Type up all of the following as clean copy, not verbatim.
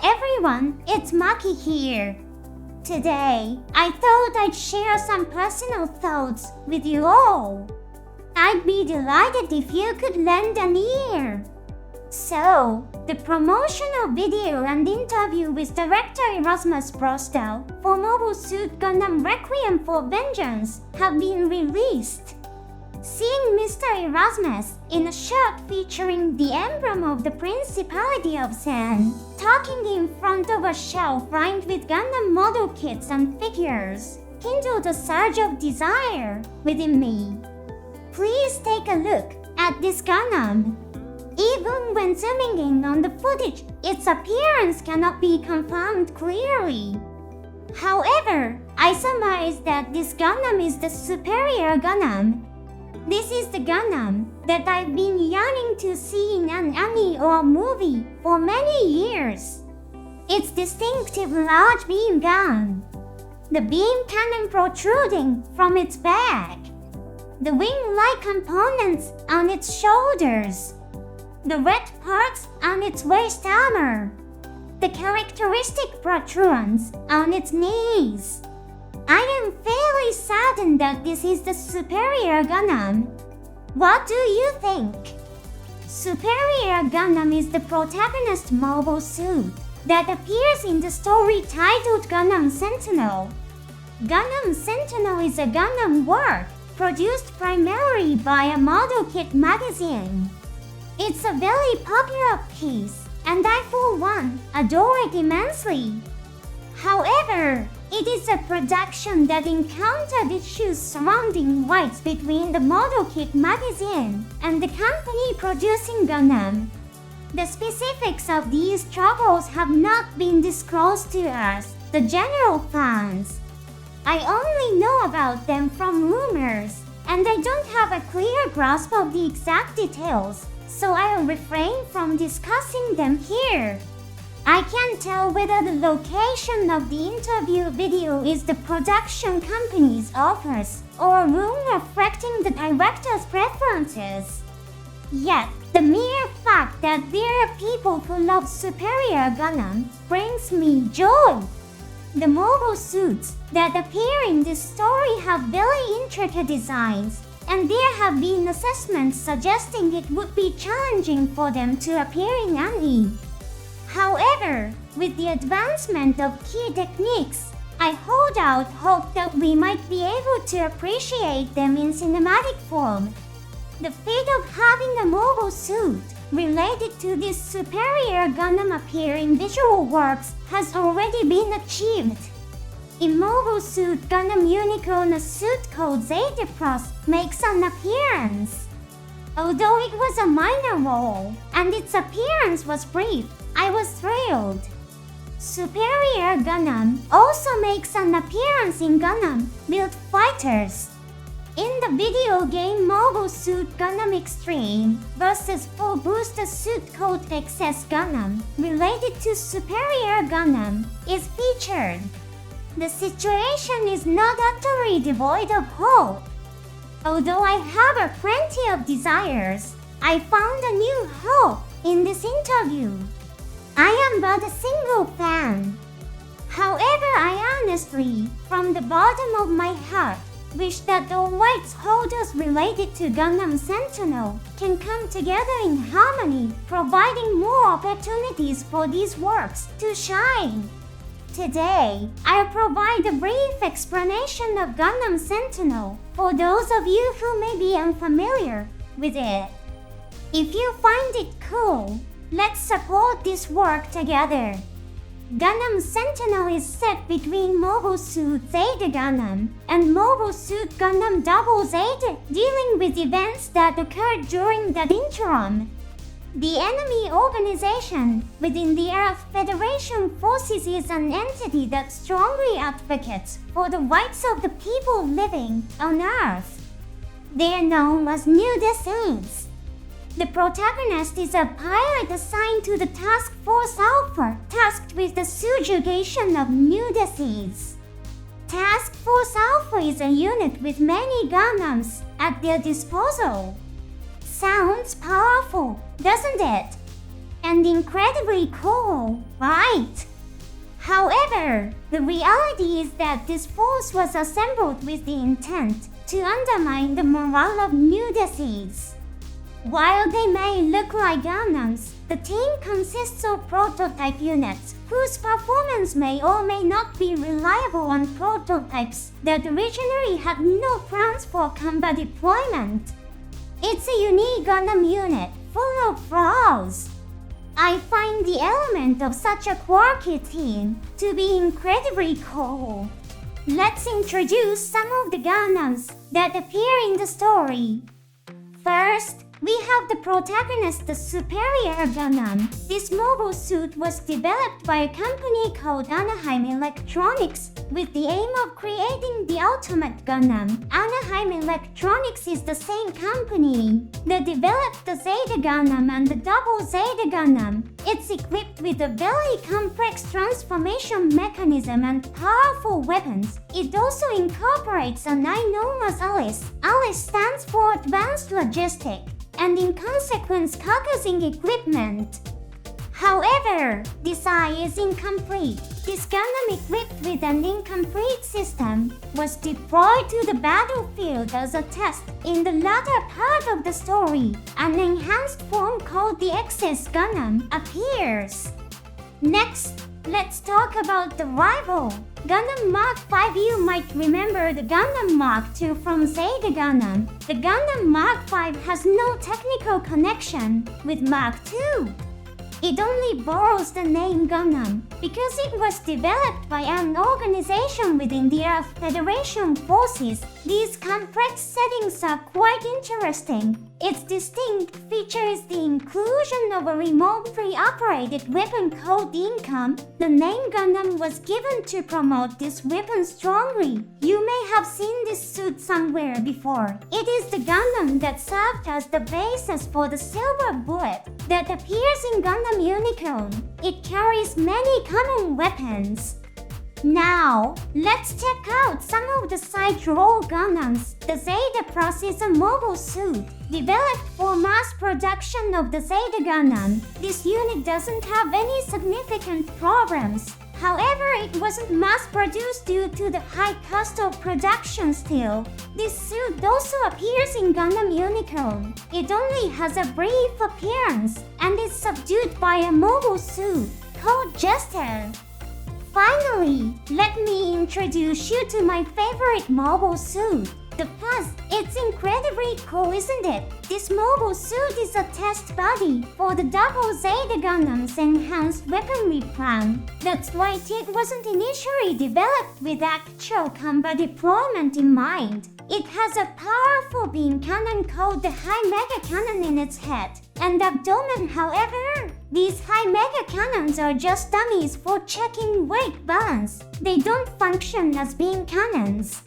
everyone, it's Maki here. Today, I thought I'd share some personal thoughts with you all. I'd be delighted if you could lend an ear. So, the promotional video and interview with director Erasmus Brostel for Mobile Suit Gundam Requiem for Vengeance have been released. Seeing Mr. Erasmus in a shirt featuring the emblem of the Principality of Sen, talking in front of a shelf lined with Gundam model kits and figures, kindled a surge of desire within me. Please take a look at this Gundam. Even when zooming in on the footage, its appearance cannot be confirmed clearly. However, I surmise that this Gundam is the superior Gundam. This is the Gundam that I've been yearning to see in an anime or movie for many years. Its distinctive large beam gun, the beam cannon protruding from its back, the wing-like components on its shoulders, the red parts on its waist armor, the characteristic protrusions on its knees. I am fairly certain that this is the superior Gundam. What do you think? Superior Gundam is the protagonist mobile suit that appears in the story titled Gundam Sentinel. Gundam Sentinel is a Gundam work produced primarily by a model kit magazine. It's a very popular piece, and I for one adore it immensely. However, it is a production that encountered issues surrounding rights between the model kit magazine and the company producing Gundam. The specifics of these troubles have not been disclosed to us, the general fans. I only know about them from rumors, and I don't have a clear grasp of the exact details, so I'll refrain from discussing them here. I can't tell whether the location of the interview video is the production company's office or a room reflecting the director's preferences. Yet, the mere fact that there are people who love superior Gundam brings me joy. The mobile suits that appear in this story have very intricate designs, and there have been assessments suggesting it would be challenging for them to appear in anime. However, with the advancement of key techniques, I hold out hope that we might be able to appreciate them in cinematic form. The fate of having a mobile suit related to this superior Gundam appear in visual works has already been achieved. In Mobile Suit Gundam Unicorn, a suit called Zeta Plus makes an appearance. Although it was a minor role, and its appearance was brief, I was thrilled. Superior Gundam also makes an appearance in Gundam Build Fighters. In the video game Mobile Suit Gundam Extreme vs. Full Booster Suit called XS Gundam related to Superior Gundam is featured. The situation is not utterly devoid of hope. Although I harbor plenty of desires, I found a new hope in this interview. I am but a single fan. However, I honestly, from the bottom of my heart, wish that all rights holders related to Gundam Sentinel can come together in harmony, providing more opportunities for these works to shine. Today, I'll provide a brief explanation of Gundam Sentinel for those of you who may be unfamiliar with it. If you find it cool, let's support this work together. Gundam Sentinel is set between Mobile Suit Zeta Gundam and Mobile Suit Gundam Double Zeta, dealing with events that occurred during that interim. The enemy organization within the Earth Federation Forces is an entity that strongly advocates for the rights of the people living on Earth. They are known as Nudesins. The protagonist is a pilot assigned to the Task Force Alpha, tasked with the subjugation of Nudesins. Task Force Alpha is a unit with many Gundams at their disposal. Sounds powerful, doesn't it? and incredibly cool, right? However, the reality is that this force was assembled with the intent to undermine the morale of nudices. While they may look like Gundams, the team consists of prototype units whose performance may or may not be reliable on prototypes that originally had no plans for combat deployment. It's a unique Gundam unit full of flaws. I find the element of such a quirky team to be incredibly cool. Let's introduce some of the Gundams that appear in the story. First, we have the protagonist, the Superior Gundam. This mobile suit was developed by a company called Anaheim Electronics with the aim of creating the ultimate Gundam. Anaheim Electronics is the same company that developed the Zeta Gundam and the Double Zeta Gundam. It's equipped with a very complex transformation mechanism and powerful weapons. It also incorporates an eye known as Alice. Alice stands for Advanced Logistic, and in consequence causing equipment. However, this eye is incomplete. This Gundam equipped with an incomplete system was deployed to the battlefield as a test. In the latter part of the story, an enhanced form called the XS Gundam appears. Next, let's talk about the rival. Gundam Mark V. You might remember the Gundam Mark II from Zeta Gundam. The Gundam Mark V has no technical connection with Mark II. It only borrows the name Gundam because it was developed by an organization within the Earth Federation forces. These complex settings are quite interesting. Its distinct feature is the inclusion of a remotely operated weapon called Income. The name Gundam was given to promote this weapon strongly. You may have seen this suit somewhere before. It is the Gundam that served as the basis for the Silver Bullet that appears in Gundam Unicorn. It carries many common weapons. Now, let's check out some of the side role Gundams. The Zeta Plus is a mobile suit developed for mass production of the Zeta Gundam. This unit doesn't have any significant problems. However, it wasn't mass-produced due to the high cost of production still. This suit also appears in Gundam Unicorn. It only has a brief appearance and is subdued by a mobile suit called Jester. Finally, let me introduce you to my favorite mobile suit, the Fuzz. It's incredibly cool, isn't it? This mobile suit is a test body for the Double Zeta Gundam's enhanced weaponry plan. That's why it wasn't initially developed with actual combat deployment in mind. It has a powerful beam cannon called the High Mega Cannon in its head and abdomen. However, these high mega cannons are just dummies for checking weight balance. They don't function as beam cannons.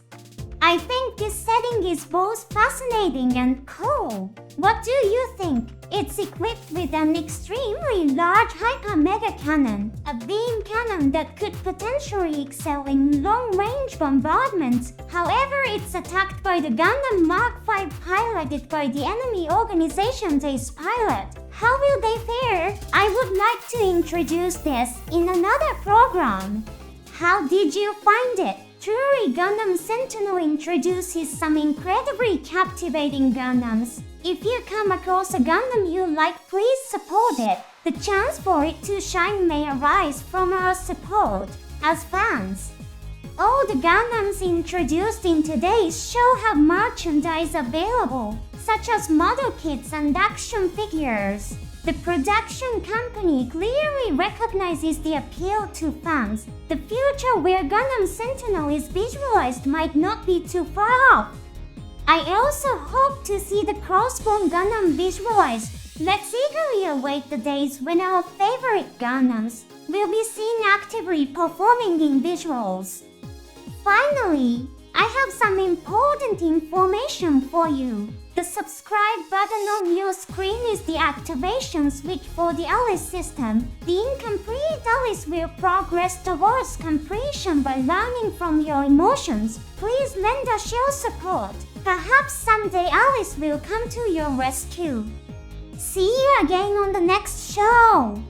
I think this setting is both fascinating and cool. What do you think? It's equipped with an extremely large hyper mega cannon, a beam cannon that could potentially excel in long-range bombardments. However, it's attacked by the Gundam Mark V piloted by the enemy organization's ace pilot. How will they fare? I would like to introduce this in another program. How did you find it? Truly, Gundam Sentinel introduces some incredibly captivating Gundams. If you come across a Gundam you like, please support it. The chance for it to shine may arise from our support as fans. All the Gundams introduced in today's show have merchandise available, such as model kits and action figures. The production company clearly recognizes the appeal to fans. The future where Gundam Sentinel is visualized might not be too far off. I also hope to see the Crossbone Gundam visualized. Let's eagerly await the days when our favorite Gundams will be seen actively performing in visuals. Finally, I have some important information for you. The subscribe button on your screen is the activation switch for the Alice system. The incomplete Alice will progress towards completion by learning from your emotions. Please lend us your support. Perhaps someday Alice will come to your rescue. See you again on the next show.